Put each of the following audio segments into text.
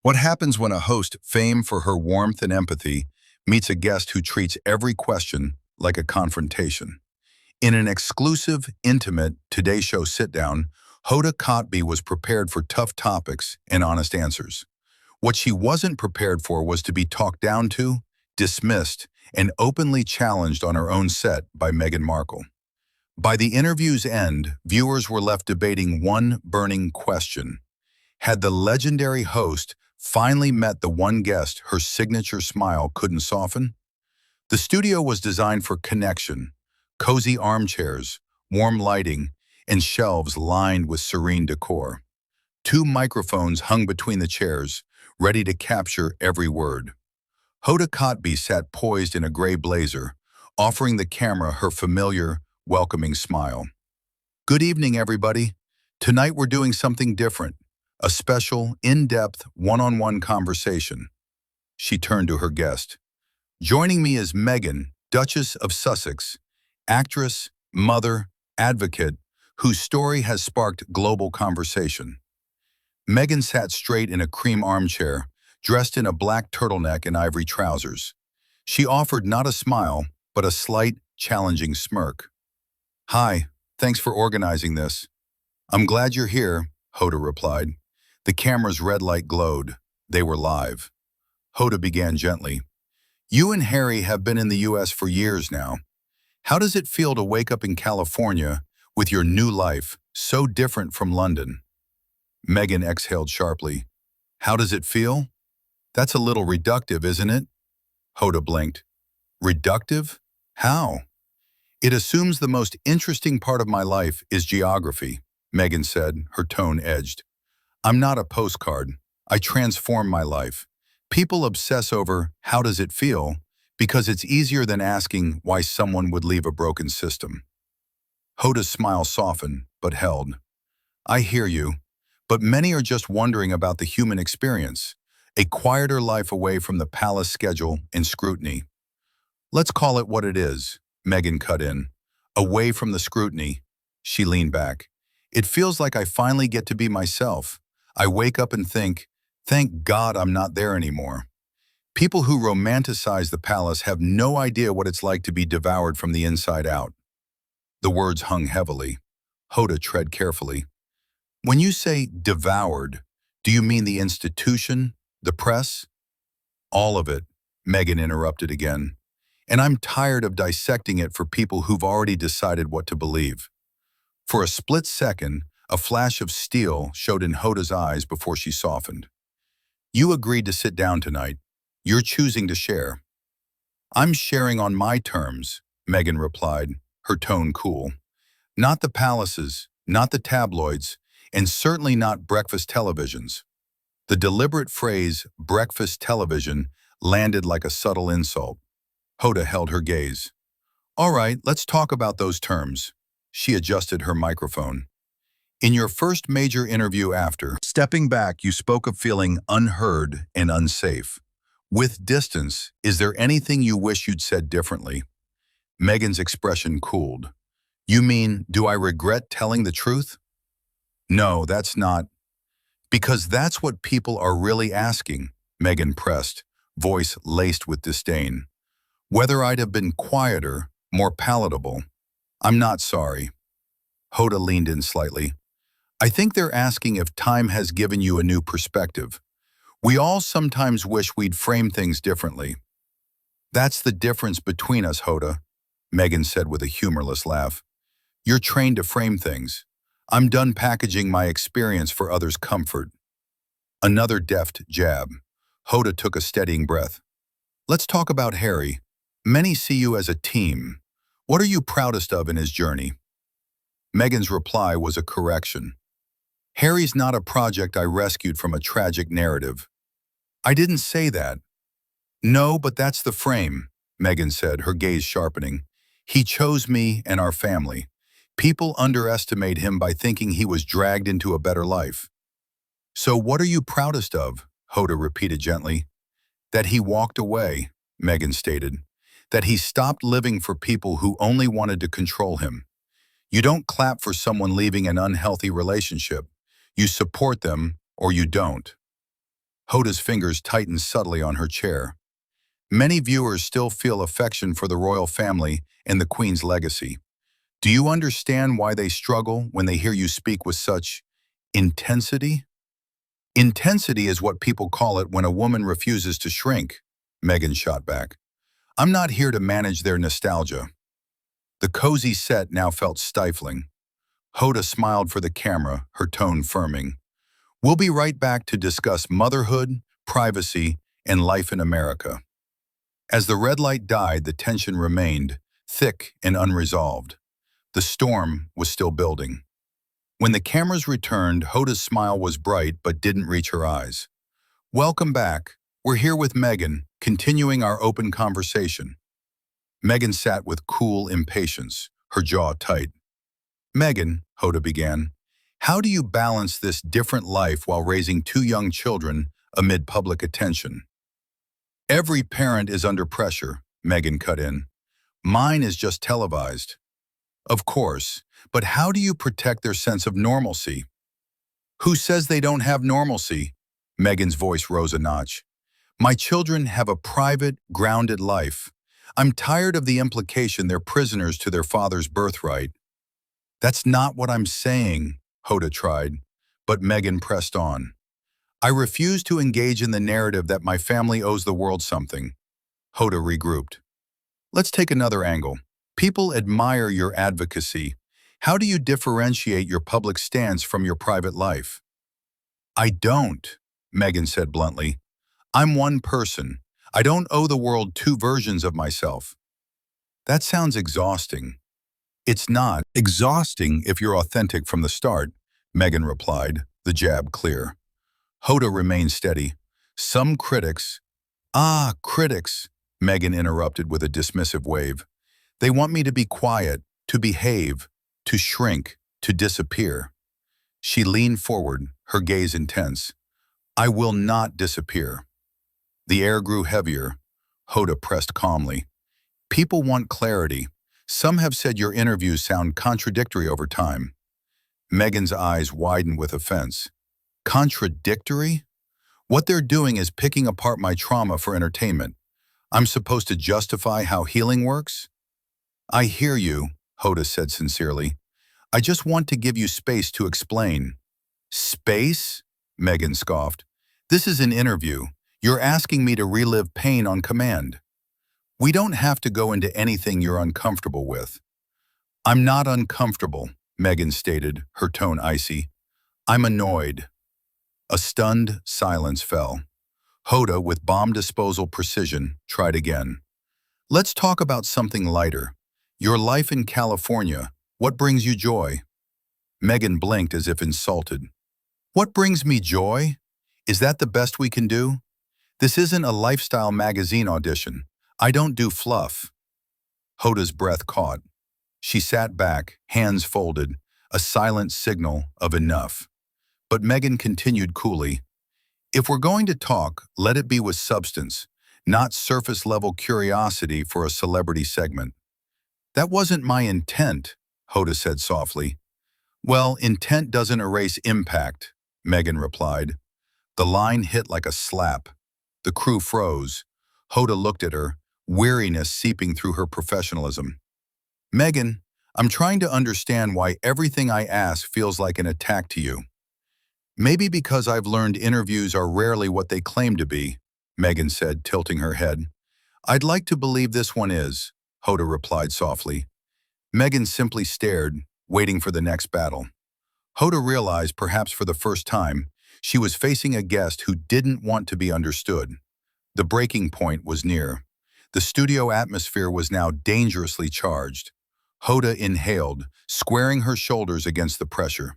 What happens when a host famed for her warmth and empathy meets a guest who treats every question like a confrontation? In an exclusive, intimate Today Show sit-down, Hoda Kotb was prepared for tough topics and honest answers. What she wasn't prepared for was to be talked down to, dismissed, and openly challenged on her own set by Meghan Markle. By the interview's end, viewers were left debating one burning question. Had the legendary host finally met the one guest her signature smile couldn't soften? The studio was designed for connection, cozy armchairs, warm lighting, and shelves lined with serene decor. Two microphones hung between the chairs, ready to capture every word. Hoda Kotb sat poised in a gray blazer, offering the camera her familiar, welcoming smile. "Good evening, everybody. Tonight we're doing something different. A special, in-depth, one-on-one conversation." She turned to her guest. "Joining me is Meghan, Duchess of Sussex, actress, mother, advocate, whose story has sparked global conversation." Meghan sat straight in a cream armchair, dressed in a black turtleneck and ivory trousers. She offered not a smile, but a slight, challenging smirk. "Hi, thanks for organizing this." "I'm glad you're here," Hoda replied. The camera's red light glowed. They were live. Hoda began gently. "You and Harry have been in the U.S. for years now. How does it feel to wake up in California with your new life so different from London?" Meghan exhaled sharply. "How does it feel? That's a little reductive, isn't it?" Hoda blinked. "Reductive? How?" "It assumes the most interesting part of my life is geography," Meghan said, her tone edged. "I'm not a postcard. I transform my life. People obsess over how does it feel because it's easier than asking why someone would leave a broken system." Hoda's smile softened, but held. "I hear you, but many are just wondering about the human experience, a quieter life away from the palace schedule and scrutiny." "Let's call it what it is," Meghan cut in. "Away from the scrutiny." She leaned back. "It feels like I finally get to be myself. I wake up and think, thank God I'm not there anymore." People who romanticize the palace have no idea what it's like to be devoured from the inside out. The words hung heavily. Hoda tread carefully. "When you say devoured, do you mean the institution, the press?" "All of it," Meghan interrupted again. "And I'm tired of dissecting it for people who've already decided what to believe." For a split second, a flash of steel showed in Hoda's eyes before she softened. "You agreed to sit down tonight. You're choosing to share." "I'm sharing on my terms," Meghan replied, her tone cool. "Not the palaces, not the tabloids, and certainly not breakfast televisions." The deliberate phrase, breakfast television, landed like a subtle insult. Hoda held her gaze. "All right, let's talk about those terms." She adjusted her microphone. "In your first major interview after stepping back, you spoke of feeling unheard and unsafe. With distance, is there anything you wish you'd said differently?" Meghan's expression cooled. "You mean, do I regret telling the truth?" "No, that's not." "Because that's what people are really asking," Meghan pressed, voice laced with disdain. "Whether I'd have been quieter, more palatable." "I'm not sorry." Hoda leaned in slightly. "I think they're asking if time has given you a new perspective. We all sometimes wish we'd frame things differently." "That's the difference between us, Hoda," Meghan said with a humorless laugh. "You're trained to frame things. I'm done packaging my experience for others' comfort." Another deft jab. Hoda took a steadying breath. "Let's talk about Harry. Many see you as a team. What are you proudest of in his journey?" Meghan's reply was a correction. "Harry's not a project I rescued from a tragic narrative." "I didn't say that." "No, but that's the frame," Meghan said, her gaze sharpening. "He chose me and our family. People underestimate him by thinking he was dragged into a better life." "So what are you proudest of?" Hoda repeated gently. "That he walked away," Meghan stated. "That he stopped living for people who only wanted to control him. You don't clap for someone leaving an unhealthy relationship. You support them or you don't." Hoda's fingers tightened subtly on her chair. Many viewers still feel affection for the royal family and the Queen's legacy. Do you understand why they struggle when they hear you speak with such intensity? Intensity is what people call it when a woman refuses to shrink, Meghan shot back. I'm not here to manage their nostalgia. The cozy set now felt stifling. Hoda smiled for the camera, her tone firming. We'll be right back to discuss motherhood, privacy, and life in America. As the red light died, the tension remained, thick and unresolved. The storm was still building. When the cameras returned, Hoda's smile was bright but didn't reach her eyes. Welcome back. We're here with Meghan, continuing our open conversation. Meghan sat with cool impatience, her jaw tight. Meghan, Hoda began, how do you balance this different life while raising two young children amid public attention? Every parent is under pressure, Meghan cut in. Mine is just televised. Of course, but how do you protect their sense of normalcy? Who says they don't have normalcy? Meghan's voice rose a notch. My children have a private, grounded life. I'm tired of the implication they're prisoners to their father's birthright. That's not what I'm saying, Hoda tried, but Meghan pressed on. I refuse to engage in the narrative that my family owes the world something. Hoda regrouped. Let's take another angle. People admire your advocacy. How do you differentiate your public stance from your private life? I don't, Meghan said bluntly. I'm one person. I don't owe the world two versions of myself. That sounds exhausting. It's not exhausting if you're authentic from the start, Meghan replied, the jab clear. Hoda remained steady. Some critics, critics, Meghan interrupted with a dismissive wave. They want me to be quiet, to behave, to shrink, to disappear. She leaned forward, her gaze intense. I will not disappear. The air grew heavier. Hoda pressed calmly. People want clarity. Some have said your interviews sound contradictory over time. Meghan's eyes widened with offense. Contradictory? What they're doing is picking apart my trauma for entertainment. I'm supposed to justify how healing works? I hear you, Hoda said sincerely. I just want to give you space to explain. Space? Meghan scoffed. This is an interview. You're asking me to relive pain on command. We don't have to go into anything you're uncomfortable with. I'm not uncomfortable, Meghan stated, her tone icy. I'm annoyed. A stunned silence fell. Hoda, with bomb disposal precision, tried again. Let's talk about something lighter. Your life in California. What brings you joy? Meghan blinked as if insulted. What brings me joy? Is that the best we can do? This isn't a lifestyle magazine audition. I don't do fluff. Hoda's breath caught. She sat back, hands folded, a silent signal of enough. But Meghan continued coolly. If we're going to talk, let it be with substance, not surface-level curiosity for a celebrity segment. That wasn't my intent, Hoda said softly. Well, intent doesn't erase impact, Meghan replied. The line hit like a slap. The crew froze. Hoda looked at her, weariness seeping through her professionalism. Meghan, I'm trying to understand why everything I ask feels like an attack to you. Maybe because I've learned interviews are rarely what they claim to be, Meghan said, tilting her head. I'd like to believe this one is, Hoda replied softly. Meghan simply stared, waiting for the next battle. Hoda realized, perhaps for the first time, she was facing a guest who didn't want to be understood. The breaking point was near. The studio atmosphere was now dangerously charged. Hoda inhaled, squaring her shoulders against the pressure.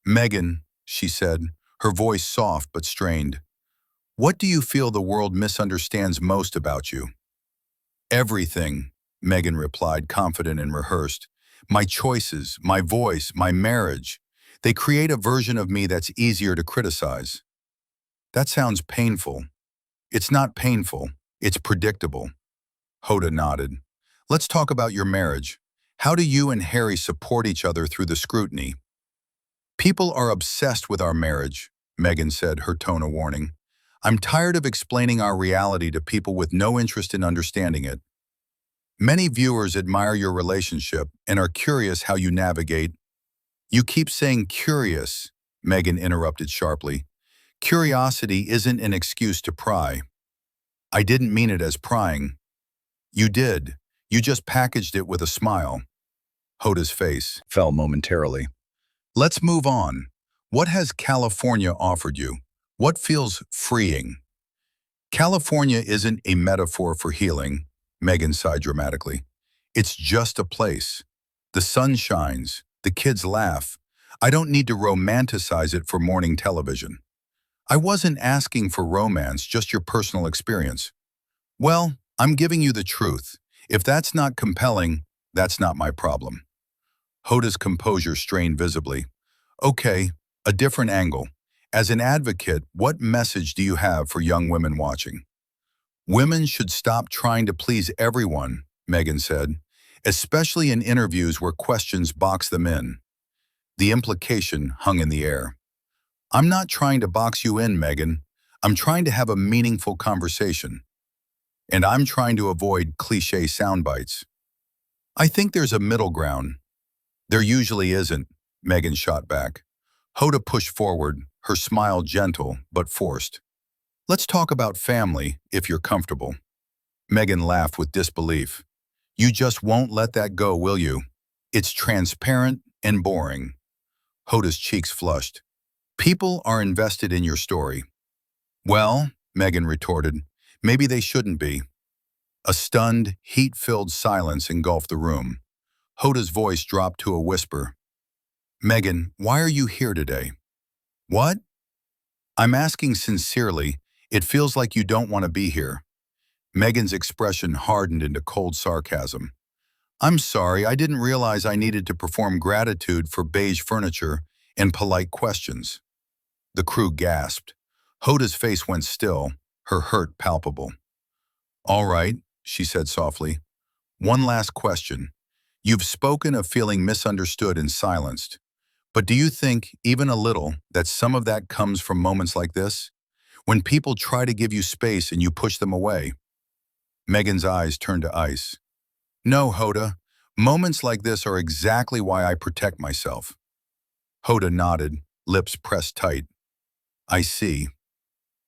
Meghan, she said, her voice soft but strained. What do you feel the world misunderstands most about you? Everything, Meghan replied, confident and rehearsed. My choices, my voice, my marriage. They create a version of me that's easier to criticize. That sounds painful. It's not painful. It's predictable. Hoda nodded. Let's talk about your marriage. How do you and Harry support each other through the scrutiny? People are obsessed with our marriage, Meghan said, her tone a warning. I'm tired of explaining our reality to people with no interest in understanding it. Many viewers admire your relationship and are curious how you navigate. You keep saying curious, Meghan interrupted sharply. Curiosity isn't an excuse to pry. I didn't mean it as prying. You did. You just packaged it with a smile. Hoda's face fell momentarily. Let's move on. What has California offered you? What feels freeing? California isn't a metaphor for healing, Meghan sighed dramatically. It's just a place. The sun shines, the kids laugh. I don't need to romanticize it for morning television. I wasn't asking for romance, just your personal experience. Well, I'm giving you the truth. If that's not compelling, that's not my problem. Hoda's composure strained visibly. Okay, a different angle. As an advocate, what message do you have for young women watching? Women should stop trying to please everyone, Meghan said, especially in interviews where questions box them in. The implication hung in the air. I'm not trying to box you in, Meghan. I'm trying to have a meaningful conversation. And I'm trying to avoid cliché sound bites. I think there's a middle ground. There usually isn't, Meghan shot back. Hoda pushed forward, her smile gentle but forced. Let's talk about family, if you're comfortable. Meghan laughed with disbelief. You just won't let that go, will you? It's transparent and boring. Hoda's cheeks flushed. People are invested in your story. Well, Meghan retorted, maybe they shouldn't be. A stunned, heat-filled silence engulfed the room. Hoda's voice dropped to a whisper. Meghan, why are you here today? What? I'm asking sincerely. It feels like you don't want to be here. Meghan's expression hardened into cold sarcasm. I'm sorry, I didn't realize I needed to perform gratitude for beige furniture and polite questions. The crew gasped. Hoda's face went still, her hurt palpable. All right, she said softly. One last question. You've spoken of feeling misunderstood and silenced. But do you think, even a little, that some of that comes from moments like this? When people try to give you space and you push them away? Meghan's eyes turned to ice. No, Hoda. Moments like this are exactly why I protect myself. Hoda nodded, lips pressed tight. I see.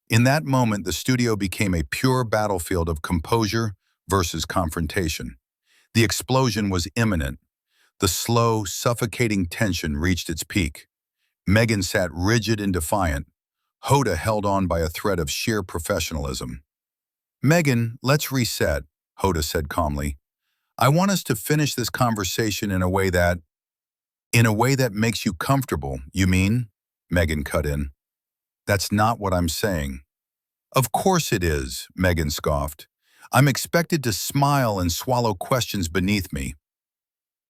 In that moment, the studio became a pure battlefield of composure versus confrontation. The explosion was imminent. The slow, suffocating tension reached its peak. Meghan sat rigid and defiant. Hoda held on by a thread of sheer professionalism. Meghan, let's reset, Hoda said calmly. I want us to finish this conversation in a way that makes you comfortable, you mean? Meghan cut in. That's not what I'm saying. Of course it is, Meghan scoffed. I'm expected to smile and swallow questions beneath me.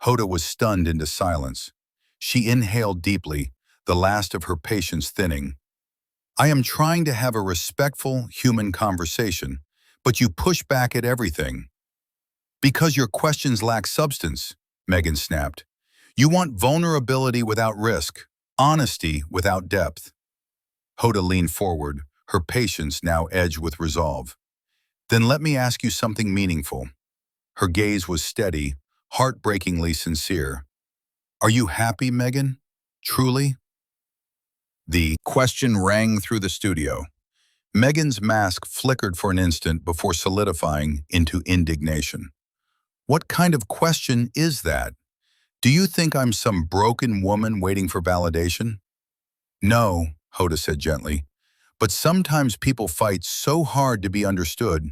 Hoda was stunned into silence. She inhaled deeply, the last of her patience thinning. I am trying to have a respectful, human conversation, but you push back at everything. Because your questions lack substance, Meghan snapped. You want vulnerability without risk, honesty without depth. Hoda leaned forward, her patience now edged with resolve. Then let me ask you something meaningful. Her gaze was steady, heartbreakingly sincere. Are you happy, Meghan? Truly? The question rang through the studio. Meghan's mask flickered for an instant before solidifying into indignation. What kind of question is that? Do you think I'm some broken woman waiting for validation? No, Hoda said gently. But sometimes people fight so hard to be understood,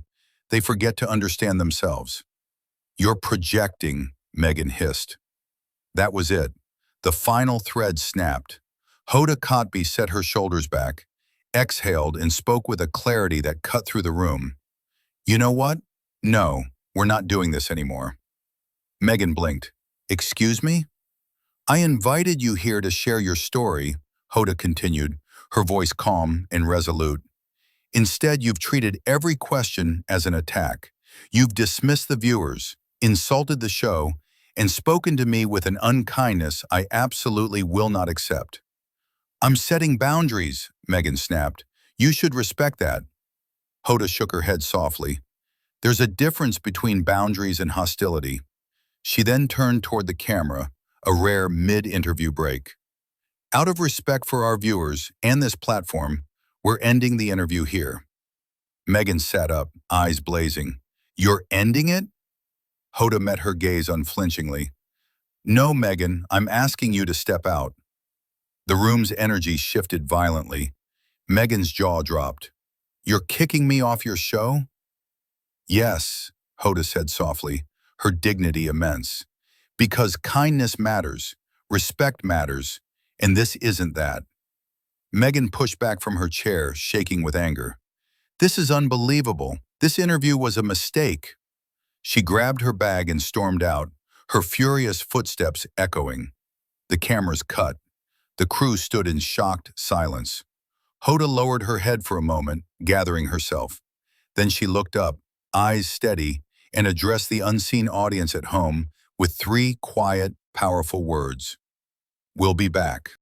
they forget to understand themselves. You're projecting, Meghan hissed. That was it. The final thread snapped. Hoda Kotb set her shoulders back, exhaled, and spoke with a clarity that cut through the room. You know what? No, we're not doing this anymore. Meghan blinked. Excuse me? I invited you here to share your story, Hoda continued, her voice calm and resolute. Instead, you've treated every question as an attack. You've dismissed the viewers, insulted the show, and spoken to me with an unkindness I absolutely will not accept. I'm setting boundaries, Meghan snapped. You should respect that. Hoda shook her head softly. There's a difference between boundaries and hostility. She then turned toward the camera, a rare mid-interview break. Out of respect for our viewers and this platform, we're ending the interview here. Meghan sat up, eyes blazing. You're ending it? Hoda met her gaze unflinchingly. No, Meghan, I'm asking you to step out. The room's energy shifted violently. Meghan's jaw dropped. You're kicking me off your show? Yes, Hoda said softly, her dignity immense. Because kindness matters, respect matters, and this isn't that. Meghan pushed back from her chair, shaking with anger. This is unbelievable. This interview was a mistake. She grabbed her bag and stormed out, her furious footsteps echoing. The cameras cut. The crew stood in shocked silence. Hoda lowered her head for a moment, gathering herself. Then she looked up, eyes steady, and addressed the unseen audience at home with three quiet, powerful words. We'll be back.